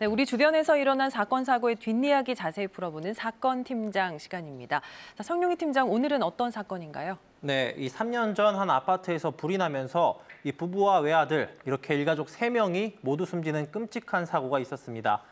네, 우리 주변에서 일어난 사건, 사고의 뒷이야기 자세히 풀어보는 사건 팀장 시간입니다. 자, 성룡이 팀장, 오늘은 어떤 사건인가요? 네, 이 3년 전 한 아파트에서 불이 나면서 이 부부와 외아들 이렇게 일가족 3명이 모두 숨지는 끔찍한 사고가 있었습니다.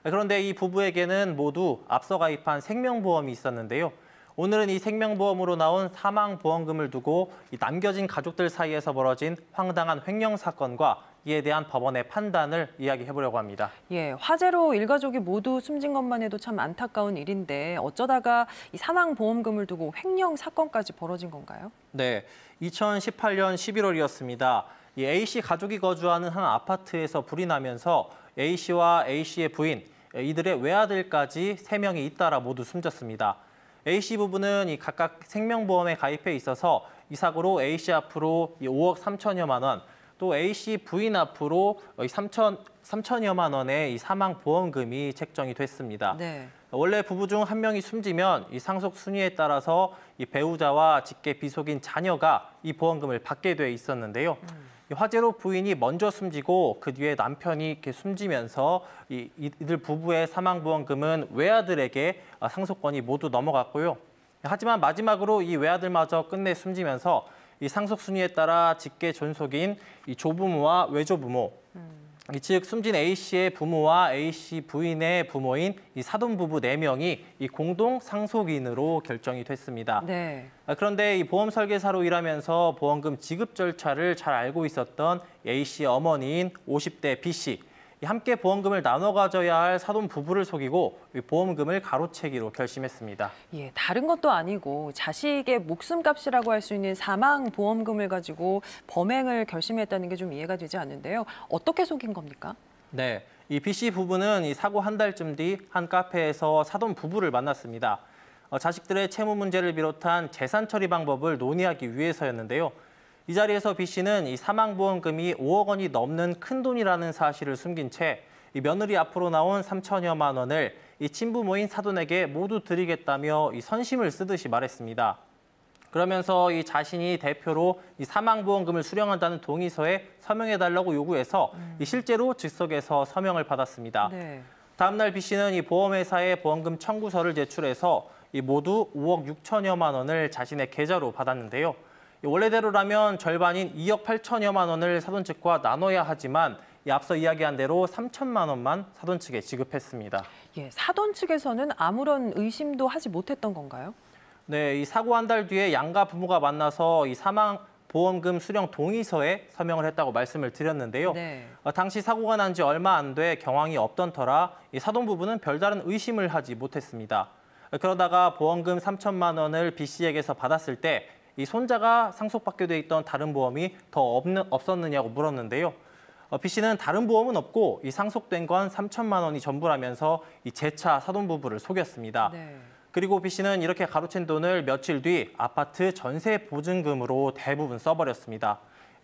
그런데 이 부부에게는 모두 앞서 가입한 생명보험이 있었는데요. 오늘은 이 생명보험으로 나온 사망보험금을 두고 이 남겨진 가족들 사이에서 벌어진 황당한 횡령 사건과 이에 대한 법원의 판단을 이야기해보려고 합니다. 예, 화재로 일가족이 모두 숨진 것만 해도 참 안타까운 일인데 어쩌다가 이 사망보험금을 두고 횡령 사건까지 벌어진 건가요? 네, 2018년 11월이었습니다. 이 A씨 가족이 거주하는 한 아파트에서 불이 나면서 A씨와 A씨의 부인, 이들의 외아들까지 3명이 잇따라 모두 숨졌습니다. A씨 부부는 이 각각 생명보험에 가입해 있어서 이 사고로 A씨 앞으로 5억 3천여만 원, 또 A씨 부인 앞으로 3천여만 원의 이 사망보험금이 책정이 됐습니다. 네. 원래 부부 중 한 명이 숨지면 이 상속 순위에 따라서 이 배우자와 직계 비속인 자녀가 이 보험금을 받게 돼 있었는데요. 이 화재로 부인이 먼저 숨지고 그 뒤에 남편이 이렇게 숨지면서 이들 부부의 사망보험금은 외아들에게 상속권이 모두 넘어갔고요. 하지만 마지막으로 이 외아들마저 끝내 숨지면서 이 상속 순위에 따라 직계 존속인 이 조부모와 외조부모, 즉 숨진 A씨의 부모와 A씨 부인의 부모인 이 사돈부부 4명이 이 공동 상속인으로 결정이 됐습니다. 네. 그런데 이 보험 설계사로 일하면서 보험금 지급 절차를 잘 알고 있었던 A씨의 어머니인 50대 B씨, 함께 보험금을 나눠 가져야 할 사돈 부부를 속이고 보험금을 가로채기로 결심했습니다. 예, 다른 것도 아니고 자식의 목숨값이라고 할 수 있는 사망보험금을 가지고 범행을 결심했다는 게 좀 이해가 되지 않는데요. 어떻게 속인 겁니까? 네, 이 B씨 부부는 이 사고 한 달쯤 뒤 한 카페에서 사돈 부부를 만났습니다. 자식들의 채무 문제를 비롯한 재산 처리 방법을 논의하기 위해서였는데요. 이 자리에서 B씨는 이 사망보험금이 5억 원이 넘는 큰 돈이라는 사실을 숨긴 채 이 며느리 앞으로 나온 3천여만 원을 이 친부모인 사돈에게 모두 드리겠다며 이 선심을 쓰듯이 말했습니다. 그러면서 이 자신이 대표로 이 사망보험금을 수령한다는 동의서에 서명해달라고 요구해서 이 실제로 즉석에서 서명을 받았습니다. 네. 다음 날 B씨는 이 보험회사에 보험금 청구서를 제출해서 이 모두 5억 6천여만 원을 자신의 계좌로 받았는데요. 원래대로라면 절반인 2억 8천여만 원을 사돈 측과 나눠야 하지만 앞서 이야기한 대로 3천만 원만 사돈 측에 지급했습니다. 예, 사돈 측에서는 아무런 의심도 하지 못했던 건가요? 네, 이 사고 한 달 뒤에 양가 부모가 만나서 이 사망보험금 수령 동의서에 서명을 했다고 말씀을 드렸는데요. 네. 당시 사고가 난 지 얼마 안 돼 경황이 없던 터라 이 사돈 부부는 별다른 의심을 하지 못했습니다. 그러다가 보험금 3천만 원을 B씨에게서 받았을 때 이 손자가 상속받게 돼 있던 다른 보험이 더 없었느냐고 물었는데요. B씨는 다른 보험은 없고 이 상속된 건 3천만 원이 전부라면서 이 재차 사돈 부부를 속였습니다. 네. 그리고 B씨는 이렇게 가로챈 돈을 며칠 뒤 아파트 전세 보증금으로 대부분 써버렸습니다.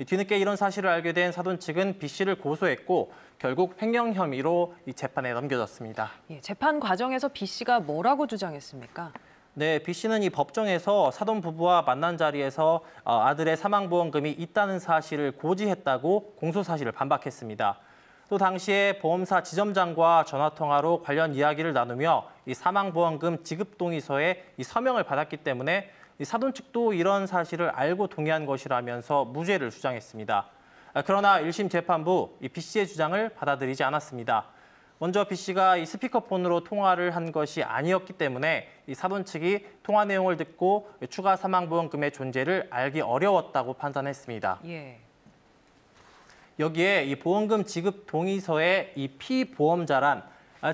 뒤늦게 이런 사실을 알게 된 사돈 측은 B씨를 고소했고 결국 횡령 혐의로 이 재판에 넘겨졌습니다. 예, 재판 과정에서 B씨가 뭐라고 주장했습니까? 네, B씨는 이 법정에서 사돈 부부와 만난 자리에서 아들의 사망보험금이 있다는 사실을 고지했다고 공소사실을 반박했습니다. 또 당시에 보험사 지점장과 전화통화로 관련 이야기를 나누며 이 사망보험금 지급 동의서에 이 서명을 받았기 때문에 이 사돈 측도 이런 사실을 알고 동의한 것이라면서 무죄를 주장했습니다. 그러나 1심 재판부 이 B씨의 주장을 받아들이지 않았습니다. 먼저 B씨가 이 스피커폰으로 통화를 한 것이 아니었기 때문에 이 사돈 측이 통화 내용을 듣고 추가 사망보험금의 존재를 알기 어려웠다고 판단했습니다. 예. 여기에 이 보험금 지급 동의서에 이 피보험자란,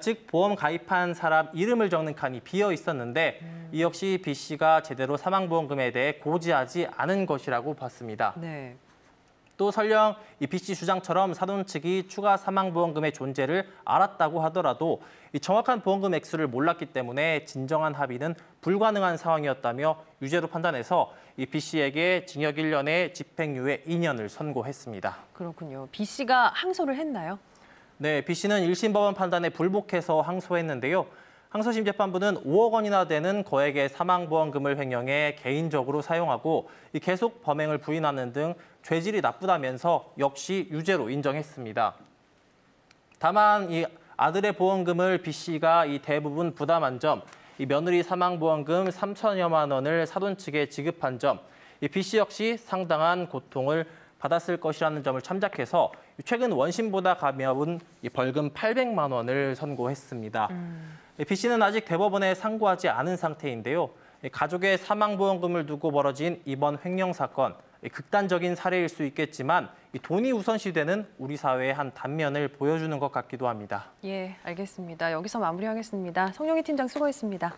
즉 보험 가입한 사람 이름을 적는 칸이 비어 있었는데 이 역시 B씨가 제대로 사망보험금에 대해 고지하지 않은 것이라고 봤습니다. 네. 또 설령 이 B씨 주장처럼 사돈 측이 추가 사망보험금의 존재를 알았다고 하더라도 이 정확한 보험금 액수를 몰랐기 때문에 진정한 합의는 불가능한 상황이었다며 유죄로 판단해서 이 B씨에게 징역 1년에 집행유예 2년을 선고했습니다. 그렇군요. B씨가 항소를 했나요? 네, B씨는 1심 법원 판단에 불복해서 항소했는데요. 항소심 재판부는 5억 원이나 되는 거액의 사망보험금을 횡령해 개인적으로 사용하고 계속 범행을 부인하는 등 죄질이 나쁘다면서 역시 유죄로 인정했습니다. 다만 이 아들의 보험금을 B 씨가 대부분 부담한 점, 이 며느리 사망보험금 3천여만 원을 사돈 측에 지급한 점, 이 B 씨 역시 상당한 고통을 받았을 것이라는 점을 참작해서 최근 원심보다 가벼운 벌금 800만 원을 선고했습니다. B 씨는 아직 대법원에 상고하지 않은 상태인데요. 가족의 사망보험금을 두고 벌어진 이번 횡령 사건, 극단적인 사례일 수 있겠지만 돈이 우선시되는 우리 사회의 한 단면을 보여주는 것 같기도 합니다. 예, 알겠습니다. 여기서 마무리하겠습니다. 송영희 팀장 수고했습니다.